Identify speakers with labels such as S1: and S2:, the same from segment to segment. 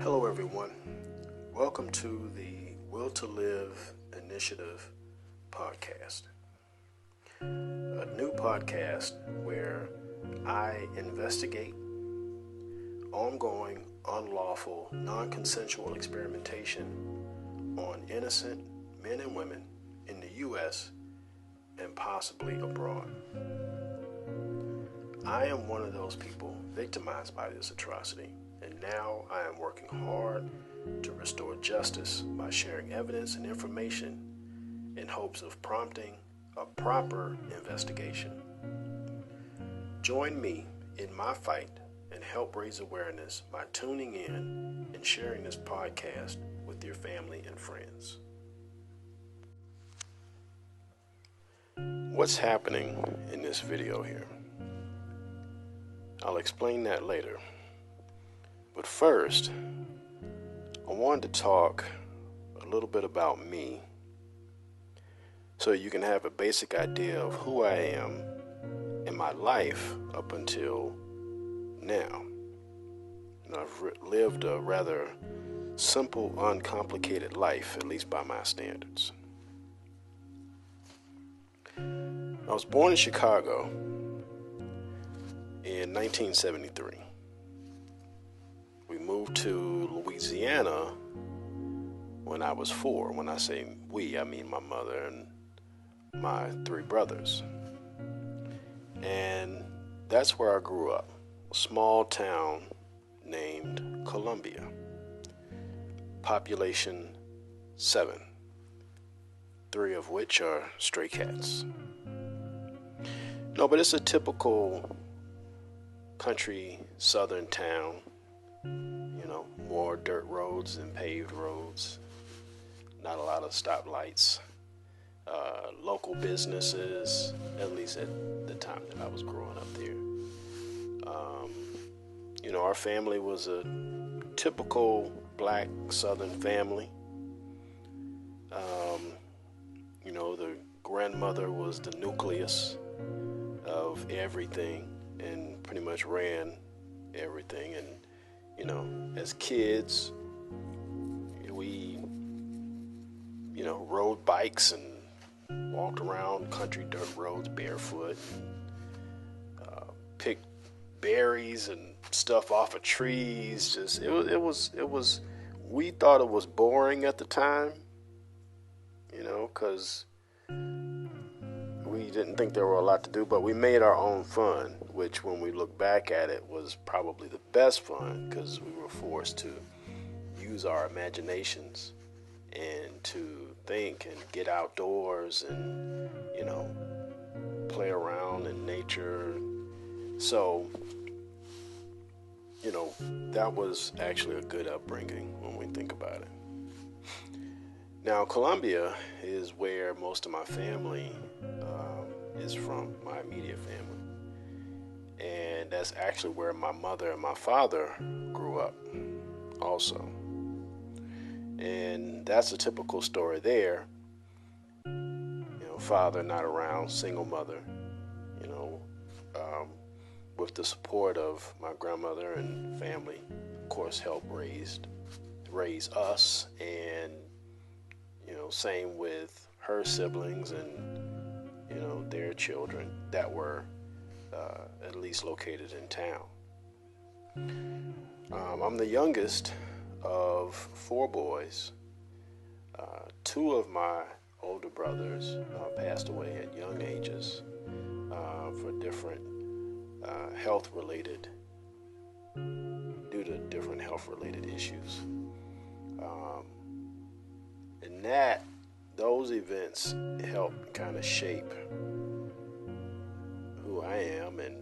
S1: Hello, everyone. Welcome to the Will to Live Initiative podcast, a new podcast where I investigate ongoing, unlawful, non-consensual experimentation on innocent men and women in the U.S. and possibly abroad. I am one of those people victimized by this atrocity, and now I am working hard to restore justice by sharing evidence and information in hopes of prompting a proper investigation. Join me in my fight and help raise awareness by tuning in and sharing this podcast with your family and friends. What's happening in this video here? I'll explain that later. But first, I wanted to talk a little bit about me so you can have a basic idea of who I am in my life up until now. And I've lived a rather simple, uncomplicated life, at least by my standards. I was born in Chicago in 1973. We moved to Louisiana when I was 4. When I say we, I mean my mother and my 3 brothers. And that's where I grew up, a small town named Columbia. Population 7, 3 of which are stray cats. No, but it's a typical country southern town. More dirt roads than paved roads. Not a lot of stoplights. Local businesses, at least at the time that I was growing up there. Our family was a typical black southern family. The grandmother was the nucleus of everything and pretty much ran everything. And as kids, we, rode bikes and walked around country dirt roads barefoot, picked berries and stuff off of trees. We thought it was boring at the time, because we didn't think there were a lot to do, but we made our own fun, which when we look back at it was probably the best fun because we were forced to use our imaginations and to think and get outdoors and, play around in nature. So, that was actually a good upbringing when we think about it. Now, Columbia is where most of my family is from, my immediate family. And that's actually where my mother and my father grew up also. And that's a typical story there. Father not around, single mother, with the support of my grandmother and family, of course, helped raise us, and same with her siblings and their children that were at least located in town. I'm the youngest of 4 boys. 2 of my older brothers passed away at young ages for different due to different health-related issues. And those events helped kind of shape who I am and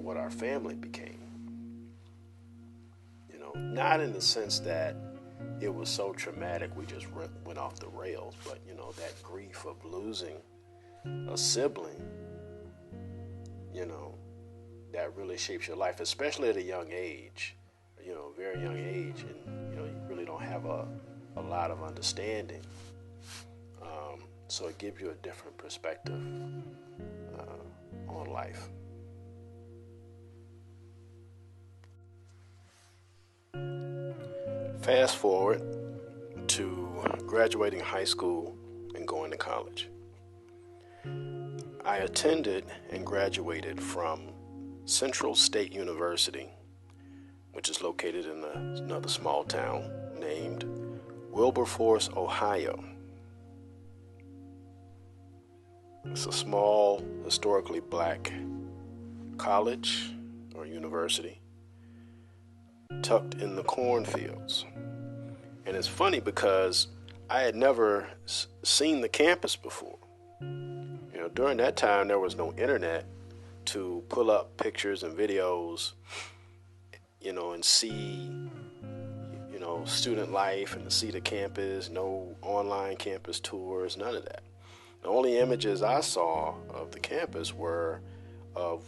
S1: what our family became. Not in the sense that it was so traumatic we just went off the rails, but that grief of losing a sibling, that really shapes your life, especially at a young age, very young age, and you really don't have a lot of understanding. So it gives you a different perspective on life. Fast forward to graduating high school and going to college. I attended and graduated from Central State University, which is located in another small town named Wilberforce, Ohio. It's a small, historically black college or university tucked in the cornfields. And it's funny because I had never seen the campus before. During that time, there was no internet to pull up pictures and videos, and see, student life and to see the campus, no online campus tours, none of that. The only images I saw of the campus were of,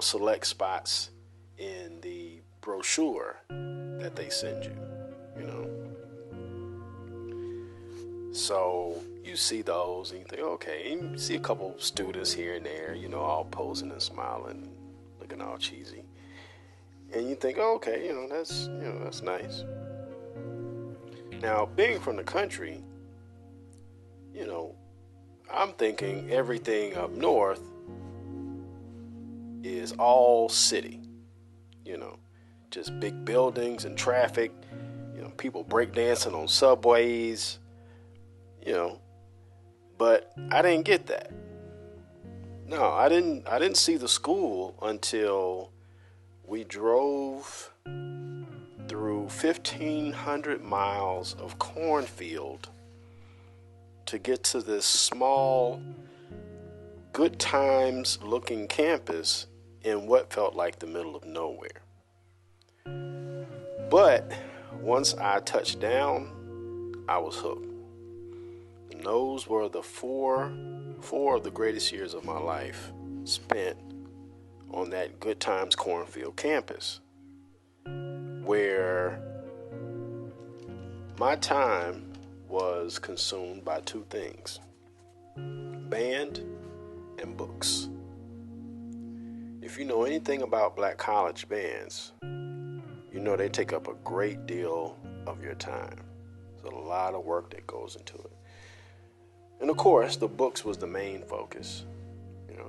S1: select spots in the brochure that they send you, So you see those and you think, okay, and you see a couple students here and there, all posing and smiling, looking all cheesy. And you think, oh, okay, that's nice. Now, being from the country, I'm thinking everything up north is all city, just big buildings and traffic, people breakdancing on subways, but I didn't get that. No, I didn't see the school until we drove through 1,500 miles of cornfield to get to this small, good times looking campus in what felt like the middle of nowhere. But once I touched down, I was hooked. And those were the four of the greatest years of my life spent on that Good Times Cornfield campus, where my time was consumed by two things: band and books. If you know anything about black college bands, they take up a great deal of your time. There's a lot of work that goes into it. And of course, the books was the main focus.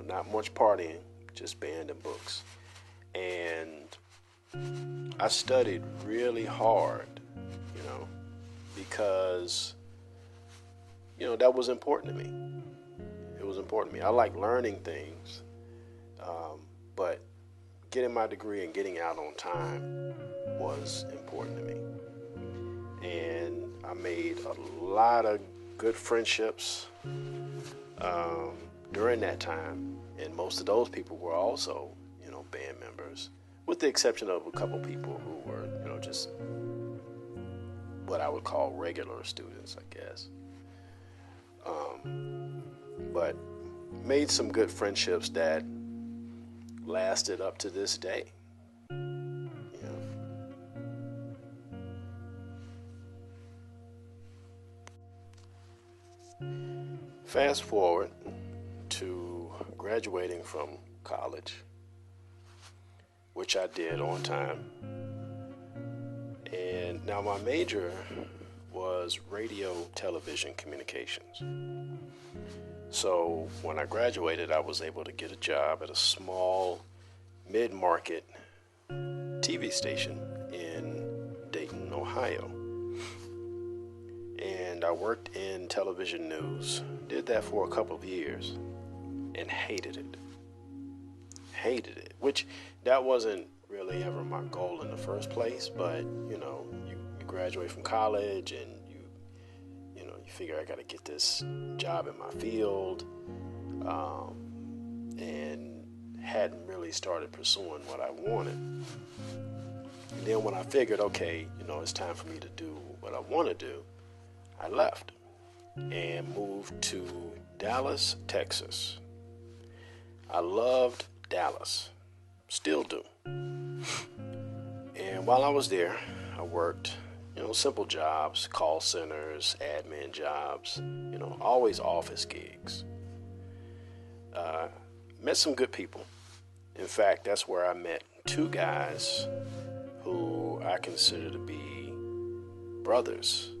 S1: Not much partying, just band and books. And I studied really hard, because, that was important to me. It was important to me. I like learning things, but getting my degree and getting out on time was important to me. And I made a lot of good friendships during that time, and most of those people were also, band members, with the exception of a couple people who were, just what I would call regular students, I guess. But made some good friendships that lasted up to this day. Fast forward to graduating from college, which I did on time. And now my major was radio, television, communications. So when I graduated, I was able to get a job at a small mid-market TV station in Dayton, Ohio. And I worked in television news, did that for a couple of years, and hated it, which that wasn't really ever my goal in the first place, but you graduate from college and you figure I got to get this job in my field, and hadn't really started pursuing what I wanted. And then when I figured, okay, it's time for me to do what I want to do, I left and moved to Dallas, Texas. I loved Dallas, still do. And while I was there, I worked, simple jobs, call centers, admin jobs, always office gigs. Met some good people. In fact, that's where I met two guys who I consider to be brothers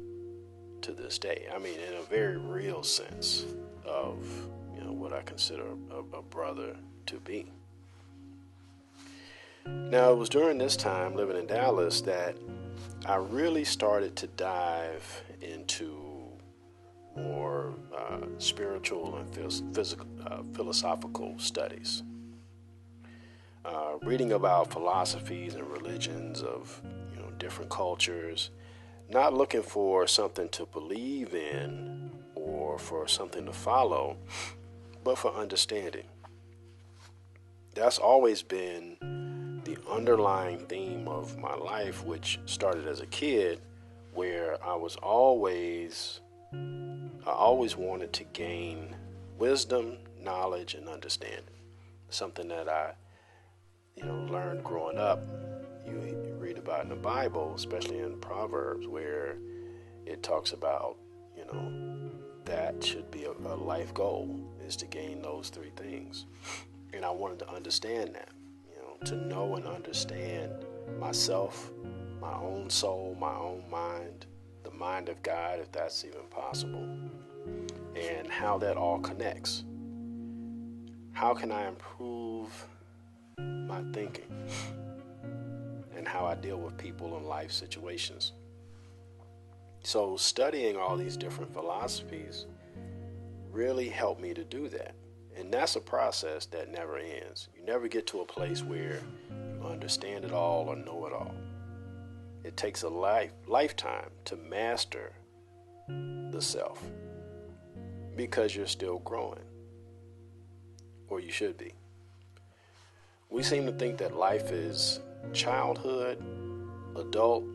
S1: to this day. I mean, in a very real sense of, what I consider a brother to be. Now, it was during this time living in Dallas that I really started to dive into more spiritual and philosophical studies. Reading about philosophies and religions of different cultures, not looking for something to believe in or for something to follow, but for understanding. That's always been the underlying theme of my life, which started as a kid, where I always wanted to gain wisdom, knowledge, and understanding. Something that I learned growing up. You read about in the Bible, especially in Proverbs, where it talks about, that should be a life goal, is to gain those three things. And I wanted to understand that, to know and understand myself, my own soul, my own mind, the mind of God, if that's even possible, and how that all connects. How can I improve my thinking and how I deal with people in life situations? So studying all these different philosophies really helped me to do that. And that's a process that never ends. You never get to a place where you understand it all or know it all. It takes a lifetime to master the self, because you're still growing, or you should be. We seem to think that life is childhood, adult,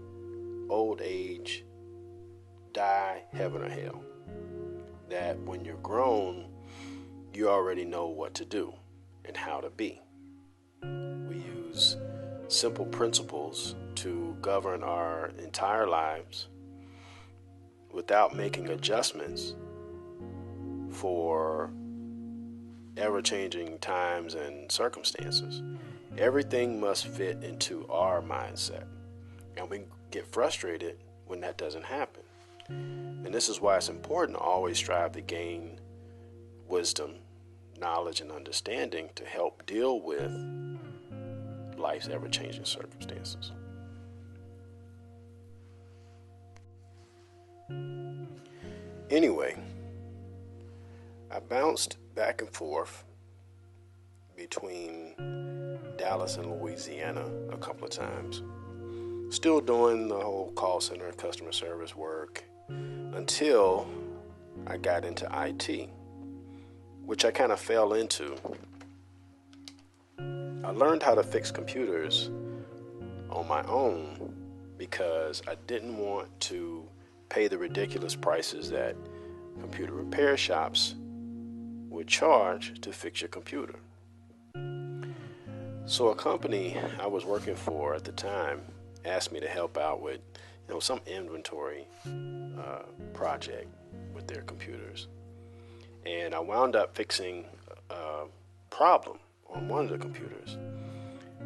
S1: old age, die, heaven or hell. That when you're grown, you already know what to do and how to be. We use simple principles to govern our entire lives without making adjustments for ever-changing times and circumstances. Everything must fit into our mindset, and we get frustrated when that doesn't happen. And this is why it's important to always strive to gain wisdom, knowledge, and understanding to help deal with life's ever-changing circumstances. Anyway, I bounced back and forth between Dallas and Louisiana a couple of times, still doing the whole call center customer service work, until I got into IT, which I kind of fell into. I learned how to fix computers on my own because I didn't want to pay the ridiculous prices that computer repair shops would charge to fix your computer. So a company I was working for at the time asked me to help out with, some inventory project with their computers. And I wound up fixing a problem on one of the computers.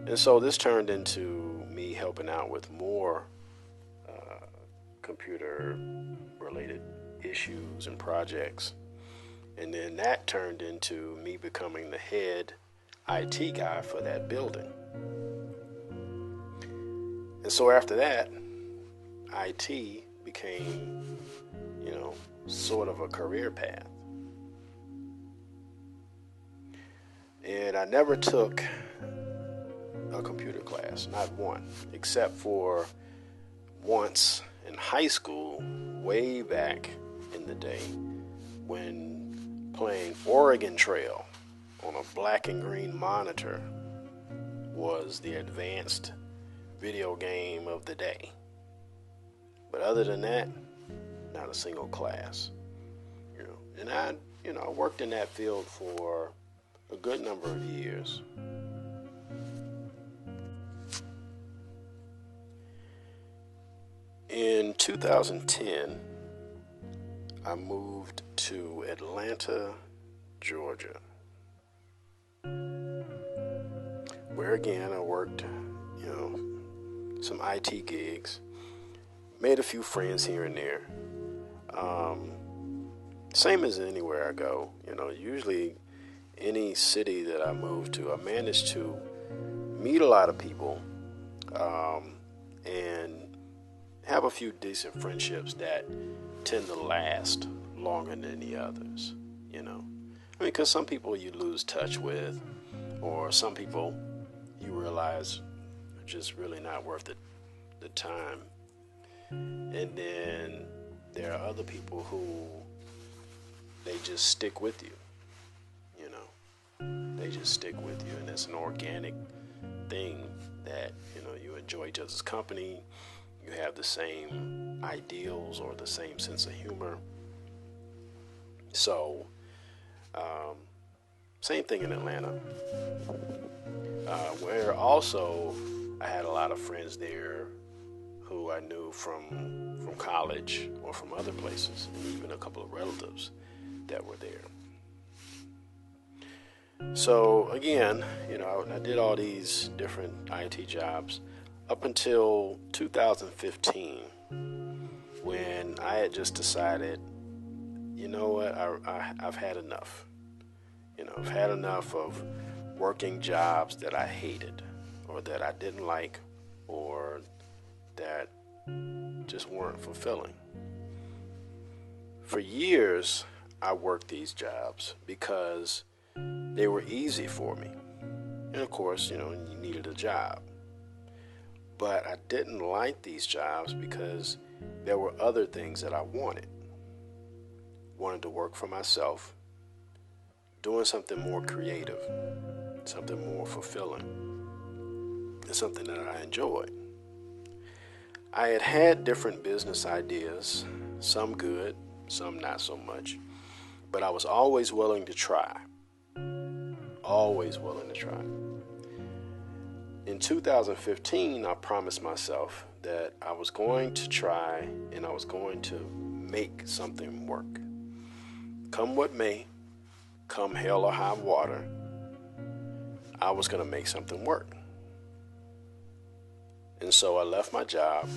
S1: And so this turned into me helping out with more computer-related issues and projects. And then that turned into me becoming the head IT guy for that building. And so after that, IT became, sort of a career path. And I never took a computer class, not one, except for once in high school, way back in the day, when playing Oregon Trail on a black and green monitor was the advanced video game of the day. But other than that, not a single class. And I worked in that field for a good number of years. In 2010, I moved to Atlanta, Georgia, where again I worked, some IT gigs, Made a few friends here and there. Same as anywhere I go, usually any city that I move to, I manage to meet a lot of people, and have a few decent friendships that tend to last longer than the others, because some people you lose touch with, or some people you realize are just really not worth the time. And then there are other people who they just stick with you, they just stick with you, and it's an organic thing that, you enjoy each other's company, you have the same ideals or the same sense of humor. So, same thing in Atlanta, where also I had a lot of friends there who I knew from college or from other places, and even a couple of relatives that were there. So again, I did all these different IT jobs up until 2015, when I had just decided, you know what, I've had enough. I've had enough of working jobs that I hated, or that I didn't like, or that just weren't fulfilling. For years, I worked these jobs because they were easy for me. And of course, you needed a job. But I didn't like these jobs because there were other things that I wanted. Wanted to work for myself, doing something more creative, something more fulfilling, and something that I enjoyed. I had different business ideas, some good, some not so much, but I was always willing to try. Always willing to try. In 2015, I promised myself that I was going to try, and I was going to make something work. Come what may, come hell or high water, I was going to make something work. And so I left my job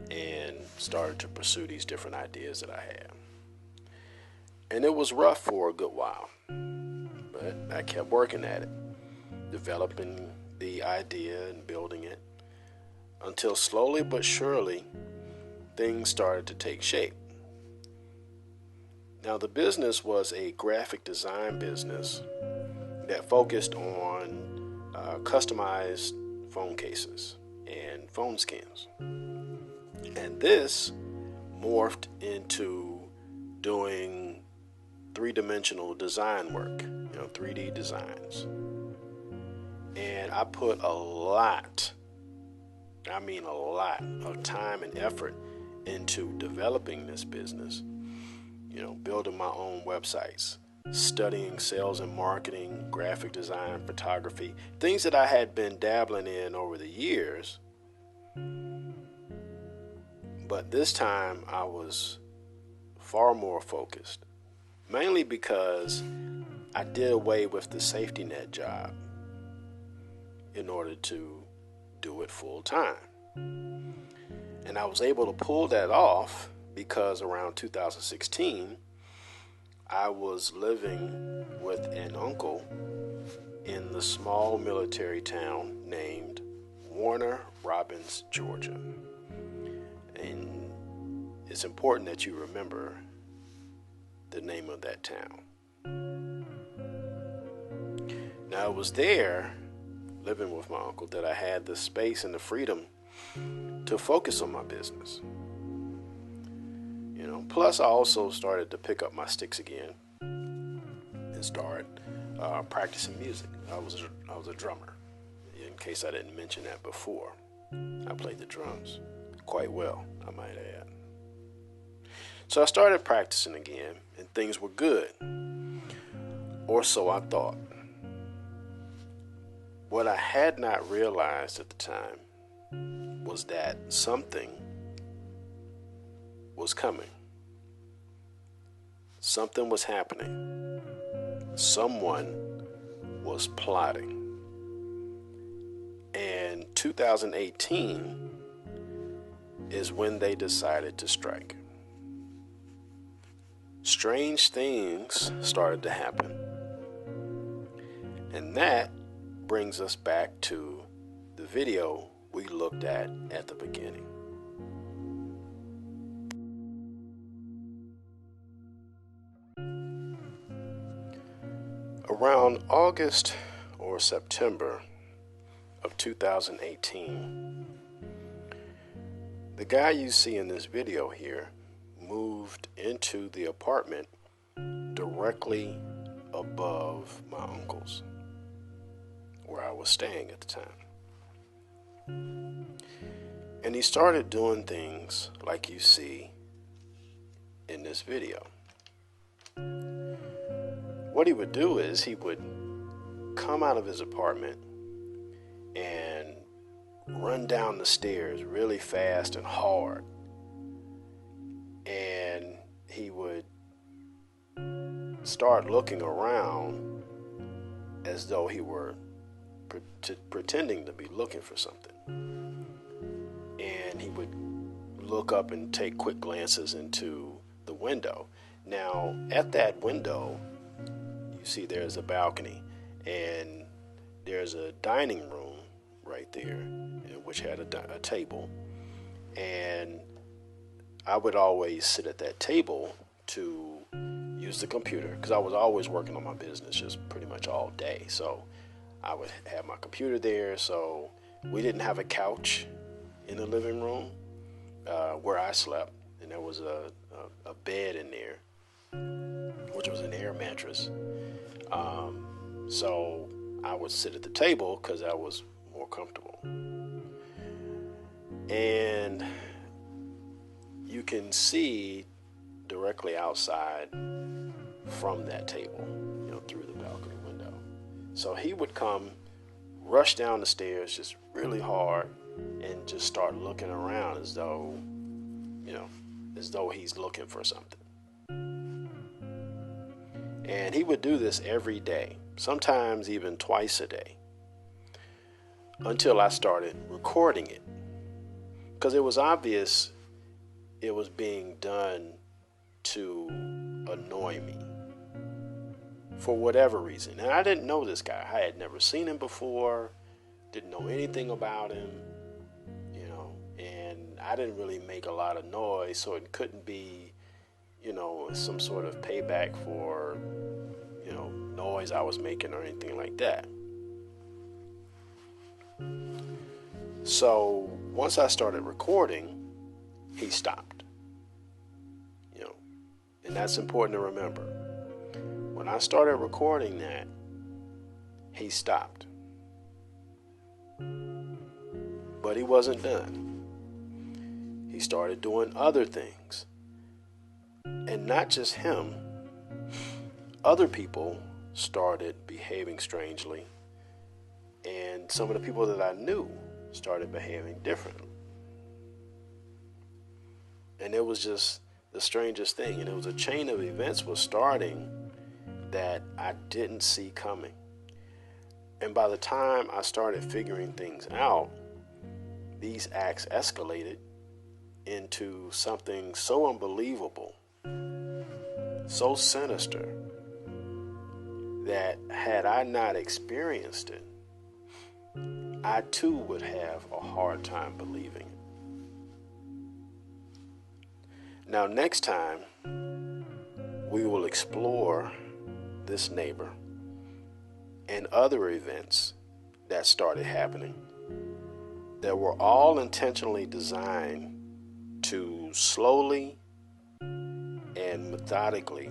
S1: and started to pursue these different ideas that I had. And it was rough for a good while, but I kept working at it, developing the idea and building it, until slowly but surely things started to take shape. Now, the business was a graphic design business that focused on customized phone cases and phone skins. And this morphed into doing three-dimensional design work, 3D designs. And I put a lot of time and effort into developing this business, building my own websites, studying sales and marketing, graphic design, photography, things that I had been dabbling in over the years. But this time I was far more focused, mainly because I did away with the safety net job in order to do it full time. And I was able to pull that off because around 2016, I was living with an uncle in the small military town named Warner Robins, Georgia. And it's important that you remember the name of that town. Now, it was there, living with my uncle, that I had the space and the freedom to focus on my business. Plus I also started to pick up my sticks again and start practicing music. I was a drummer. In case I didn't mention that before, I played the drums quite well, I might add. So I started practicing again, and things were good, or so I thought. What I had not realized at the time was that something was coming. Something was happening. Someone was plotting. And 2018 is when they decided to strike. Strange things started to happen. And that brings us back to the video we looked at the beginning. Around August or September of 2018, the guy you see in this video here moved into the apartment directly above my uncle's, where I was staying at the time. And he started doing things like you see in this video. What he would do is he would come out of his apartment and run down the stairs really fast and hard. And he would start looking around as though he were pretending to be looking for something. And he would look up and take quick glances into the window. Now, at that window, you see there's a balcony, and there's a dining room right there, which had a table. And I would always sit at that table to use the computer, because I was always working on my business just pretty much all day. So I would have my computer there. So we didn't have a couch in the living room where I slept, and there was a bed in there, which was an air mattress. So I would sit at the table because I was more comfortable. And you can see directly outside from that table, through the balcony window. So he would come, rush down the stairs just really hard, and just start looking around as though he's looking for something. And he would do this every day, sometimes even twice a day, until I started recording it. Because it was obvious it was being done to annoy me for whatever reason. And I didn't know this guy. I had never seen him before, didn't know anything about him, and I didn't really make a lot of noise, so it couldn't be, some sort of payback for, noise I was making or anything like that. So once I started recording, he stopped. And that's important to remember. When I started recording that, he stopped. But he wasn't done. He started doing other things. And not just him, other people started behaving strangely. And some of the people that I knew started behaving differently. And it was just the strangest thing. And it was a chain of events was starting that I didn't see coming. And by the time I started figuring things out, these acts escalated into something so unbelievable, so sinister, that had I not experienced it, I too would have a hard time believing it. Now, next time, we will explore this neighbor and other events that started happening that were all intentionally designed to slowly and methodically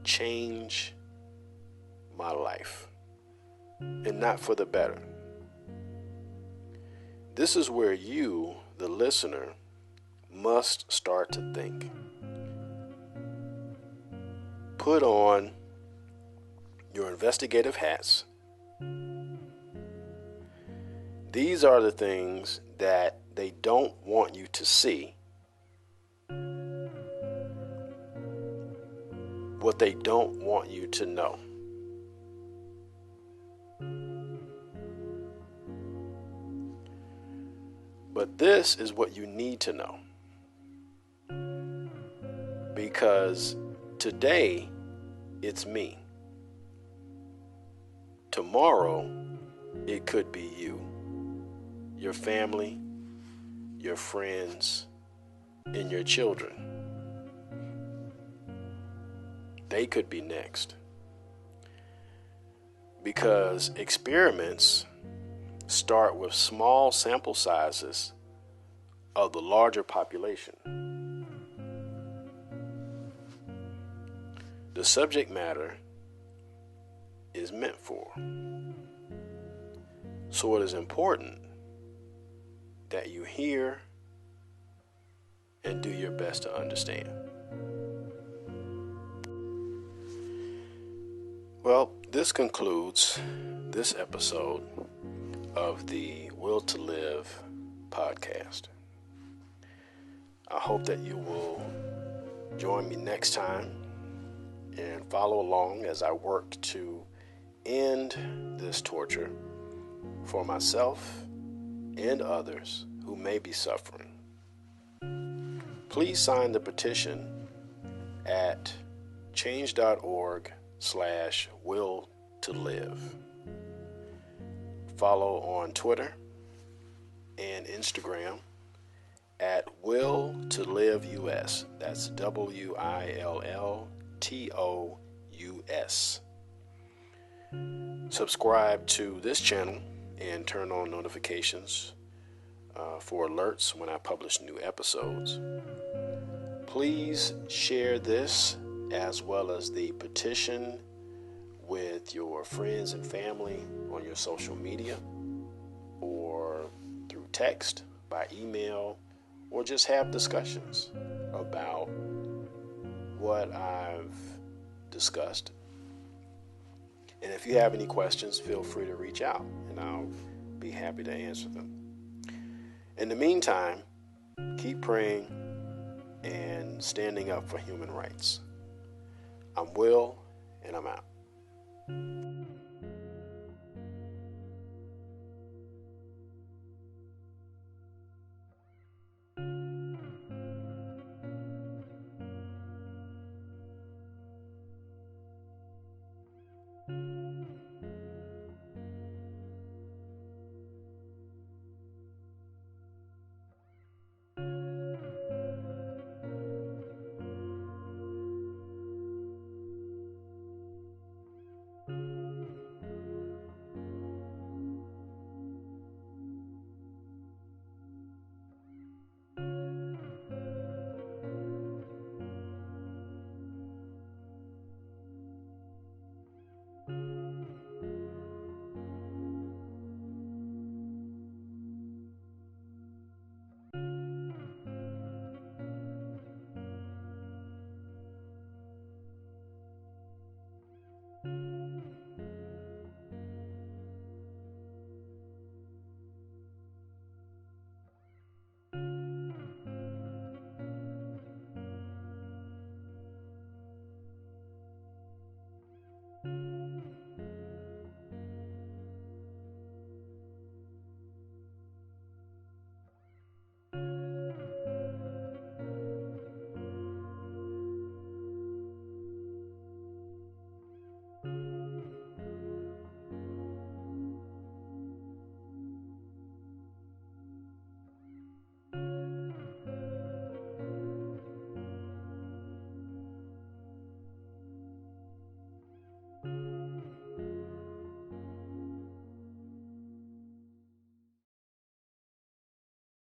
S1: change my life, and not for the better. This is where you, the listener, must start to think. Put on your investigative hats. These are the things that they don't want you to see, what they don't want you to know. But this this is what you need to know. Because today, it's me. Tomorrow, it could be you, your family, your friends, and your children. They could be next. Because experiments start with small sample sizes of the larger population. The subject matter is meant for. So it is important that you hear and do your best to understand. Well, this concludes this episode of the Will to Live podcast. I hope that you will join me next time and follow along as I work to end this torture for myself and others who may be suffering. Please sign the petition at change.org/will to live. Follow on Twitter and Instagram at Will to Live US. That's WILLTOUS. Subscribe to this channel and turn on notifications for alerts when I publish new episodes. Please share this as well as the petition with your friends and family on your social media or through text, by email, or just have discussions about what I've discussed. And if you have any questions, feel free to reach out and I'll be happy to answer them. In the meantime, keep praying and standing up for human rights. I'm Will, and I'm out.